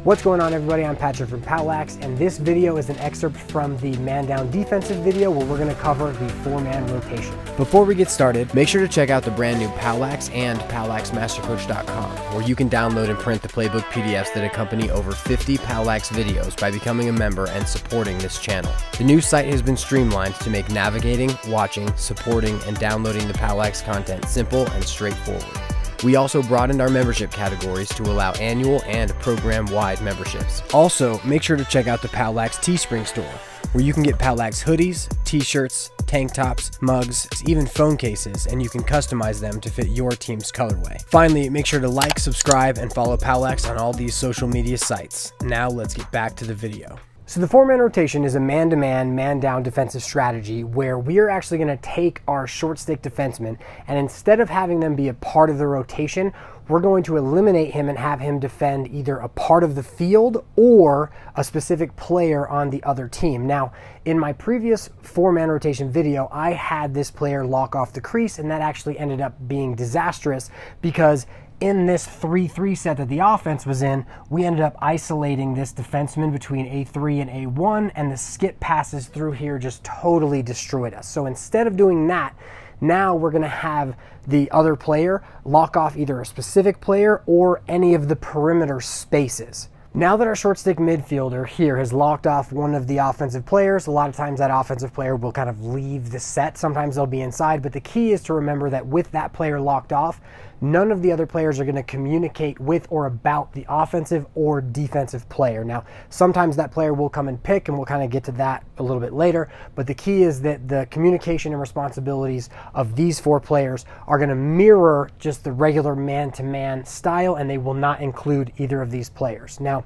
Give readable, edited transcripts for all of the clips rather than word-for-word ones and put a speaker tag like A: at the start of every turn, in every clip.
A: What's going on, everybody? I'm Patrick from POWLAX, and this video is an excerpt from the man down defensive video where we're going to cover the 4-man rotation.
B: Before we get started, make sure to check out the brand new POWLAX and POWLAXmastercoach.com, where you can download and print the playbook PDFs that accompany over 50 POWLAX videos by becoming a member and supporting this channel. The new site has been streamlined to make navigating, watching, supporting, and downloading the POWLAX content simple and straightforward. We also broadened our membership categories to allow annual and program-wide memberships. Also, make sure to check out the POWLAX Teespring store, where you can get POWLAX hoodies, t-shirts, tank tops, mugs, even phone cases, and you can customize them to fit your team's colorway. Finally, make sure to like, subscribe, and follow POWLAX on all these social media sites. Now let's get back to the video.
A: So the 4-man rotation is a man-to-man, man-down defensive strategy where we are actually going to take our short stick defenseman, and instead of having them be a part of the rotation, we're going to eliminate him and have him defend either a part of the field or a specific player on the other team. Now, in my previous 4-man rotation video, I had this player lock off the crease, and that actually ended up being disastrous because in this 3-3 set that the offense was in, we ended up isolating this defenseman between A3 and A1, and the skip passes through here just totally destroyed us. So instead of doing that, now we're going to have the other player lock off either a specific player or any of the perimeter spaces. Now that our short stick midfielder here has locked off one of the offensive players, a lot of times that offensive player will kind of leave the set. Sometimes they'll be inside, but the key is to remember that with that player locked off, none of the other players are going to communicate with or about the offensive or defensive player. Now, sometimes that player will come and pick, and we'll kind of get to that a little bit later, but the key is that the communication and responsibilities of these 4 players are going to mirror just the regular man-to-man style, and they will not include either of these players. Now,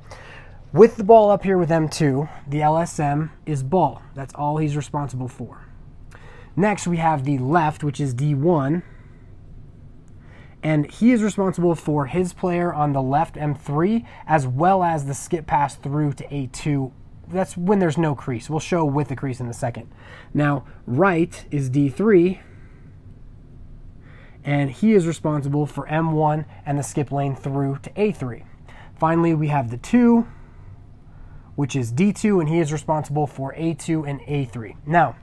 A: with the ball up here with M2, the LSM is ball. That's all he's responsible for. Next, we have the left, which is D1, and he is responsible for his player on the left, M3, as well as the skip pass through to A2. That's when there's no crease. We'll show with the crease in a second. Now, right is D3, and he is responsible for M1 and the skip lane through to A3. Finally, we have the 2, which is D2, and he is responsible for A2 and A3. Now,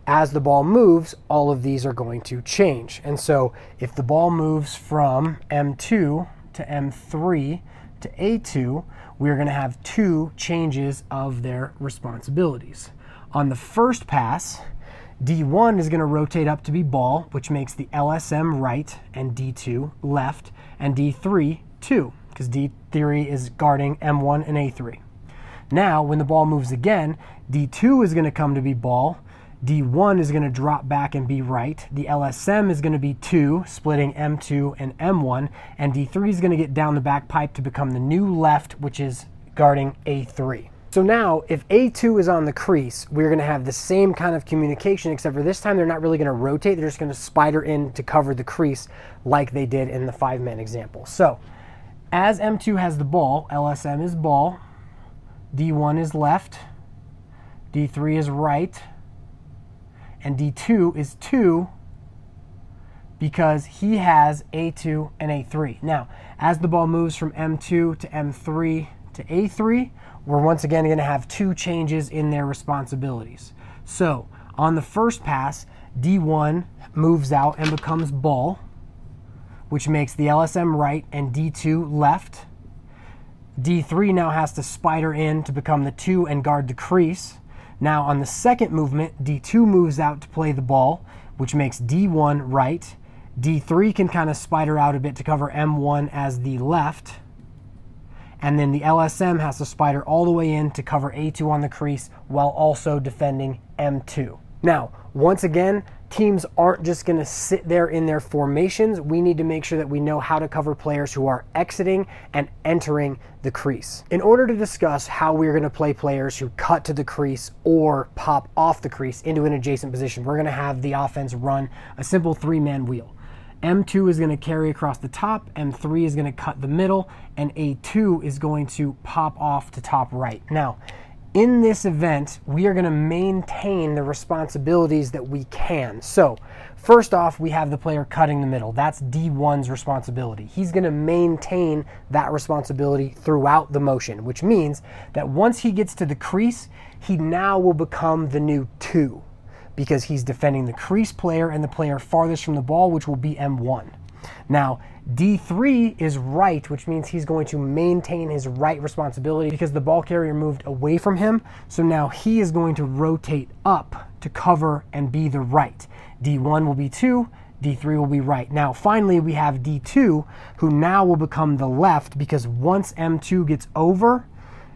A: as the ball moves, all of these are going to change. And so if the ball moves from M2 to M3 to A2, we're going to have 2 changes of their responsibilities. On the first pass, D1 is going to rotate up to be ball, which makes the LSM right and D2 left, and D3 2, because D3 is guarding M1 and A3. Now, when the ball moves again, D2 is going to come to be ball, D1 is going to drop back and be right, the LSM is going to be 2, splitting M2 and M1, and D3 is going to get down the back pipe to become the new left, which is guarding A3. So now, if A2 is on the crease, we're going to have the same kind of communication, except for this time they're not really going to rotate, they're just going to spider in to cover the crease like they did in the 5-man example. So, as M2 has the ball, LSM is ball, D1 is left, D3 is right, and D2 is 2 because he has A2 and A3. Now, as the ball moves from M2 to M3 to A3, we're once again going to have 2 changes in their responsibilities. So, on the first pass, D1 moves out and becomes ball, which makes the LSM right and D2 left. D3 now has to spider in to become the 2 and guard the crease. Now on the second movement, D2 moves out to play the ball, which makes D1 right. D3 can kind of spider out a bit to cover M1 as the left. And then the LSM has to spider all the way in to cover A2 on the crease while also defending M2. Now, once again, teams aren't just going to sit there in their formations. We need to make sure that we know how to cover players who are exiting and entering the crease. In order to discuss how we're going to play players who cut to the crease or pop off the crease into an adjacent position, we're going to have the offense run a simple 3-man wheel. M2 is going to carry across the top, M3 is going to cut the middle, and A2 is going to pop off to top right. Now, in this event, we are going to maintain the responsibilities that we can. So first off, we have the player cutting the middle. That's D1's responsibility. He's going to maintain that responsibility throughout the motion, which means that once he gets to the crease, he now will become the new 2 because he's defending the crease player and the player farthest from the ball, which will be M1. Now, D3 is right, which means he's going to maintain his right responsibility because the ball carrier moved away from him. So now he is going to rotate up to cover and be the right. D1 will be 2, D3 will be right. Now, finally, we have D2, who now will become the left because once M2 gets over,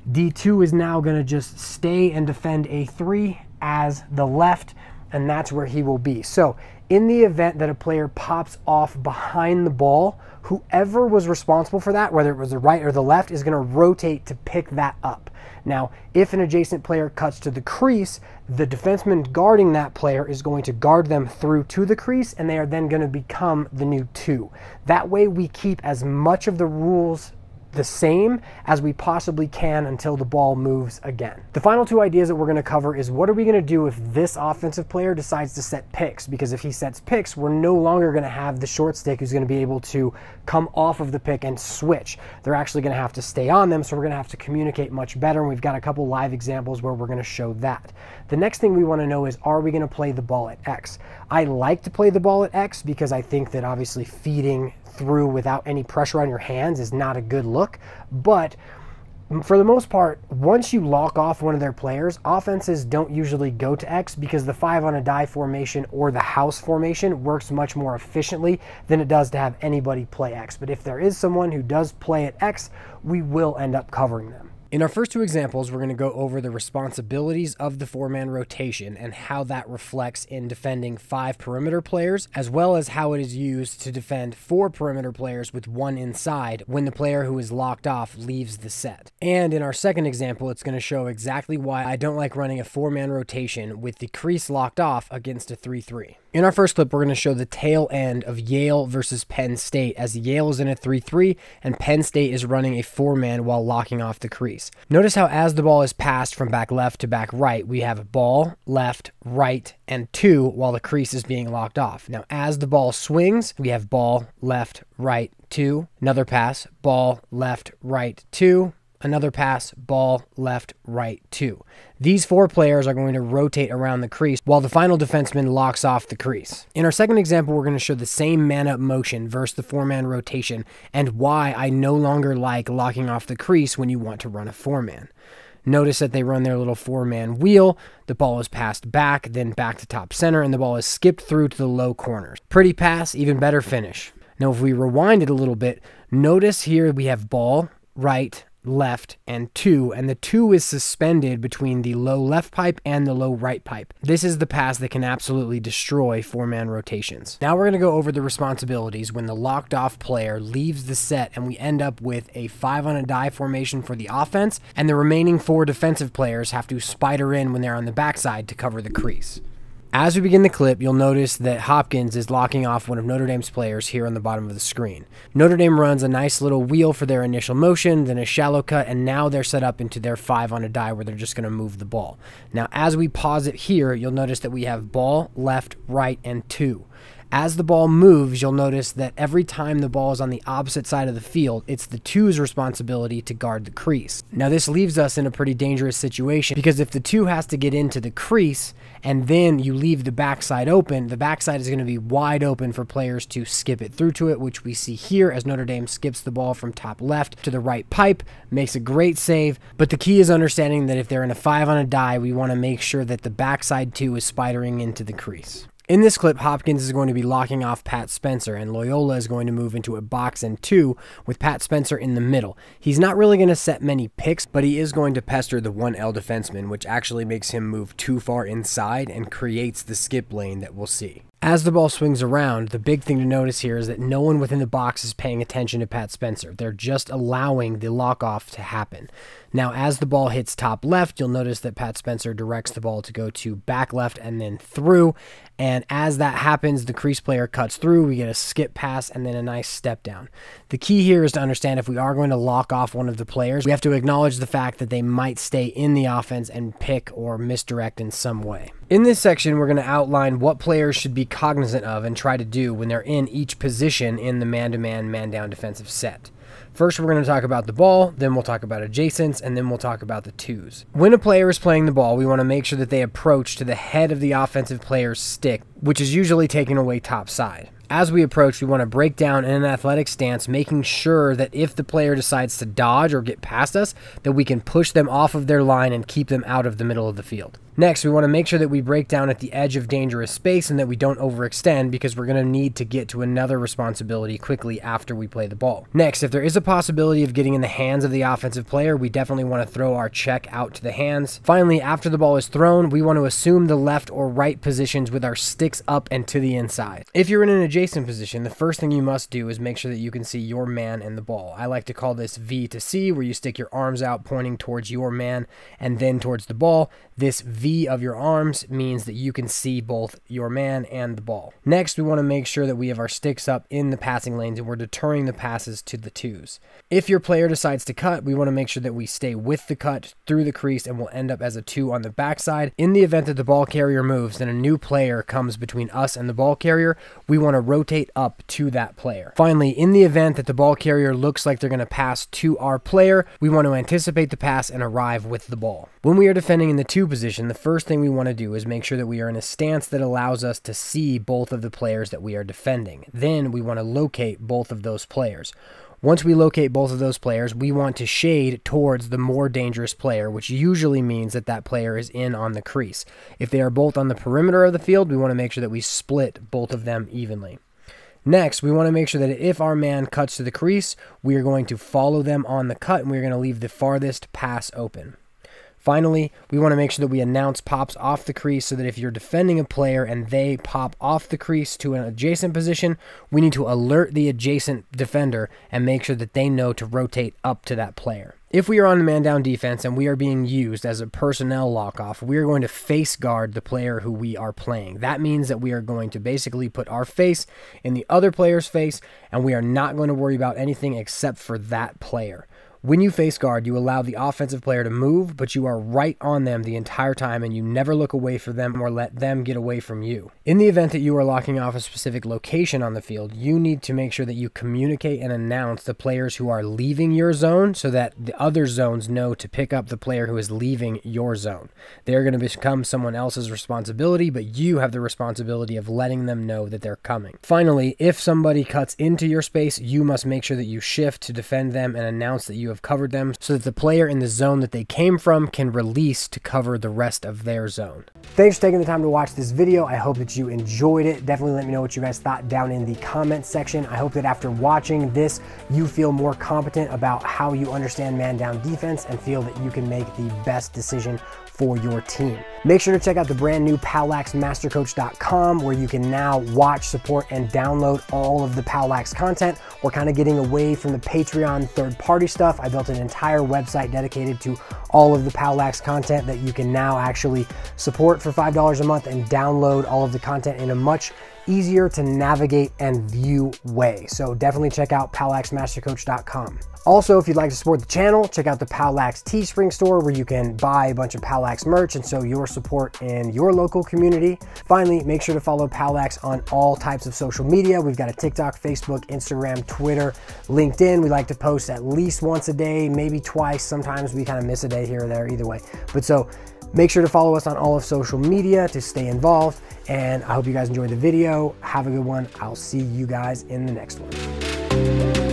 A: D2 is now going to just stay and defend A3 as the left, and that's where he will be. So in the event that a player pops off behind the ball, whoever was responsible for that, whether it was the right or the left, is going to rotate to pick that up. Now, if an adjacent player cuts to the crease, the defenseman guarding that player is going to guard them through to the crease, and they are then going to become the new 2. That way we keep as much of the rules the same as we possibly can until the ball moves again. The final 2 ideas that we're going to cover is what are we going to do if this offensive player decides to set picks? Because if he sets picks, we're no longer going to have the short stick who's going to be able to come off of the pick and switch. They're actually going to have to stay on them, so we're going to have to communicate much better, and we've got a couple live examples where we're going to show that. The next thing we want to know is, are we going to play the ball at X? I like to play the ball at X because I think that obviously feeding through without any pressure on your hands is not a good look, but for the most part, once you lock off one of their players, offenses don't usually go to X because the 5 on a die formation or the house formation works much more efficiently than it does to have anybody play X. But if there is someone who does play at X, we will end up covering them.
B: In our first 2 examples, we're going to go over the responsibilities of the 4-man rotation and how that reflects in defending 5 perimeter players, as well as how it is used to defend 4 perimeter players with 1 inside when the player who is locked off leaves the set. And in our second example, it's going to show exactly why I don't like running a 4-man rotation with the crease locked off against a 3-3. In our first clip, we're going to show the tail end of Yale versus Penn State, as Yale is in a 3-3 and Penn State is running a 4-man while locking off the crease. Notice how as the ball is passed from back left to back right, we have ball, left, right, and 2 while the crease is being locked off. Now, as the ball swings, we have ball, left, right, 2, another pass, ball, left, right, 2, another pass, ball, left, right, 2. These 4 players are going to rotate around the crease while the final defenseman locks off the crease. In our second example, we're going to show the same man-up motion versus the 4-man rotation and why I no longer like locking off the crease when you want to run a 4-man. Notice that they run their little 4-man wheel, the ball is passed back, then back to top center, and the ball is skipped through to the low corners. Pretty pass, even better finish. Now, if we rewind it a little bit, notice here we have ball, right, left, and 2, and the 2 is suspended between the low left pipe and the low right pipe. This is the pass that can absolutely destroy 4-man rotations. Now we're going to go over the responsibilities when the locked off player leaves the set and we end up with a 5 on a die formation for the offense, and the remaining 4 defensive players have to spider in when they're on the backside to cover the crease. As we begin the clip, you'll notice that Hopkins is locking off one of Notre Dame's players here on the bottom of the screen. Notre Dame runs a nice little wheel for their initial motion, then a shallow cut, and now they're set up into their 5 on a die where they're just going to move the ball. Now, as we pause it here, you'll notice that we have ball, left, right, and 2. As the ball moves, you'll notice that every time the ball is on the opposite side of the field, it's the 2's responsibility to guard the crease. Now, this leaves us in a pretty dangerous situation because if the 2 has to get into the crease and then you leave the backside open, the backside is going to be wide open for players to skip it through to it, which we see here as Notre Dame skips the ball from top left to the right pipe, makes a great save. But the key is understanding that if they're in a 5 on a die, we want to make sure that the backside 2 is spidering into the crease. In this clip, Hopkins is going to be locking off Pat Spencer, and Loyola is going to move into a box and 2 with Pat Spencer in the middle. He's not really going to set many picks, but he is going to pester the 1L defenseman, which actually makes him move too far inside and creates the skip lane that we'll see. As the ball swings around, the big thing to notice here is that no one within the box is paying attention to Pat Spencer. They're just allowing the lock-off to happen. Now, as the ball hits top left, you'll notice that Pat Spencer directs the ball to go to back left and then through. And as that happens, the crease player cuts through. We get a skip pass and then a nice step down. The key here is to understand if we are going to lock off one of the players, we have to acknowledge the fact that they might stay in the offense and pick or misdirect in some way. In this section, we're going to outline what players should be cognizant of and try to do when they're in each position in the man-to-man, man-down defensive set. First, we're going to talk about the ball, then we'll talk about adjacents, and then we'll talk about the twos. When a player is playing the ball, we want to make sure that they approach to the head of the offensive player's stick, which is usually taken away top side. As we approach, we want to break down in an athletic stance, making sure that if the player decides to dodge or get past us, that we can push them off of their line and keep them out of the middle of the field. Next, we want to make sure that we break down at the edge of dangerous space and that we don't overextend, because we're going to need to get to another responsibility quickly after we play the ball. Next, if there is a possibility of getting in the hands of the offensive player, we definitely want to throw our check out to the hands. Finally, after the ball is thrown, we want to assume the left or right positions with our sticks up and to the inside. If you're in an adjacent position, the first thing you must do is make sure that you can see your man and the ball. I like to call this V to C, where you stick your arms out pointing towards your man and then towards the ball. This V of your arms means that you can see both your man and the ball. Next, we want to make sure that we have our sticks up in the passing lanes and we're deterring the passes to the twos. If your player decides to cut, we want to make sure that we stay with the cut through the crease and we'll end up as a 2 on the backside. In the event that the ball carrier moves and a new player comes between us and the ball carrier, we want to rotate up to that player. Finally, in the event that the ball carrier looks like they're going to pass to our player, we want to anticipate the pass and arrive with the ball. When we are defending in the 2 position, the first thing we want to do is make sure that we are in a stance that allows us to see both of the players that we are defending. Then we want to locate both of those players. Once we locate both of those players, we want to shade towards the more dangerous player, which usually means that that player is in on the crease. If they are both on the perimeter of the field, we want to make sure that we split both of them evenly. Next, we want to make sure that if our man cuts to the crease, we are going to follow them on the cut and we're going to leave the farthest pass open. Finally, we want to make sure that we announce pops off the crease so that if you're defending a player and they pop off the crease to an adjacent position, we need to alert the adjacent defender and make sure that they know to rotate up to that player. If we are on the man-down defense and we are being used as a personnel lock-off, we are going to face guard the player who we are playing. That means that we are going to basically put our face in the other player's face, and we are not going to worry about anything except for that player. When you face guard, you allow the offensive player to move, but you are right on them the entire time and you never look away from them or let them get away from you. In the event that you are locking off a specific location on the field, you need to make sure that you communicate and announce the players who are leaving your zone so that the other zones know to pick up the player who is leaving your zone. They're going to become someone else's responsibility, but you have the responsibility of letting them know that they're coming. Finally, if somebody cuts into your space, you must make sure that you shift to defend them and announce that you have covered them so that the player in the zone that they came from can release to cover the rest of their zone.
A: Thanks for taking the time to watch this video. I hope that you enjoyed it. Definitely let me know what you guys thought down in the comments section. I hope that after watching this, you feel more competent about how you understand man-down defense and feel that you can make the best decision for your team. Make sure to check out the brand new POWLAXmastercoach.com, where you can now watch, support, and download all of the POWLAX content. We're kind of getting away from the Patreon third-party stuff. I built an entire website dedicated to all of the POWLAX content that you can now actually support for $5 a month and download all of the content in a much easier to navigate and view way. So definitely check out POWLAXmastercoach.com. Also, if you'd like to support the channel, check out the POWLAX Teespring store, where you can buy a bunch of POWLAX merch and show your support in your local community. Finally, make sure to follow POWLAX on all types of social media. We've got a TikTok, Facebook, Instagram, Twitter, LinkedIn. We like to post at least once a day, maybe twice. Sometimes we kind of miss a day here or there, either way. But so make sure to follow us on all of social media to stay involved. And I hope you guys enjoyed the video. Have a good one. I'll see you guys in the next one.